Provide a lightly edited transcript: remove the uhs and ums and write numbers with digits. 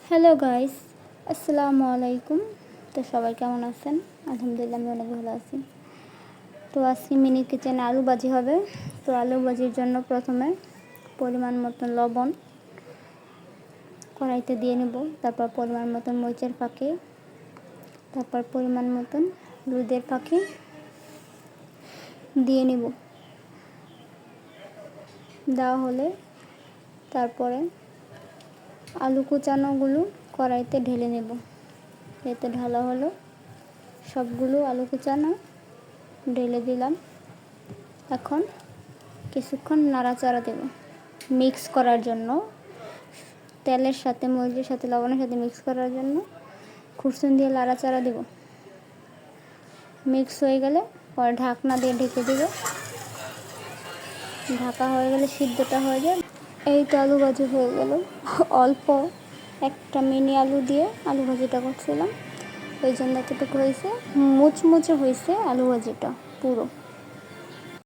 Hello guys, আসসালামু আলাইকুম। তো সবাই কেমন আছেন? আলহামদুলিল্লাহ আমি অনেক ভালো আছি। তো আজকে মিনি কিচেনে আলু ভাজি হবে। তো আলু ভাজির জন্য প্রথমে পরিমাণ মতন লবণ কড়াইতে দিয়ে নেব, তারপর পরিমাণ মতন মরিচের ফাঁকি, তারপর পরিমাণ মতন হলুদের ফাঁকি দিয়ে নেব। দেওয়া হলে তারপরে আলু কুচানোগুলো কড়াইতে ঢেলে নেব। এতে ঢালা হলো, সবগুলো আলু কুচানো ঢেলে দিলাম। এখন কিছুক্ষণ নাড়াচাড়া দেব মিক্স করার জন্য, তেলের সাথে মরিচের সাথে লবণের সাথে মিক্স করার জন্য খুরসুন দিয়ে নাড়াচাড়া দেব। মিক্স হয়ে গেলে পরে ঢাকনা দিয়ে ঢেকে দেব। ঢাকা হয়ে গেলে সিদ্ধটা হয়ে যায়। এই তো আলু ভাজি হয়ে গেল। অল্প একটা মিনি আলু দিয়ে আলু ভাজিটা করছিলাম, ওই জন্য এতটুকু হয়েছে, মুচমুচে হয়েছে আলু ভাজিটা পুরো।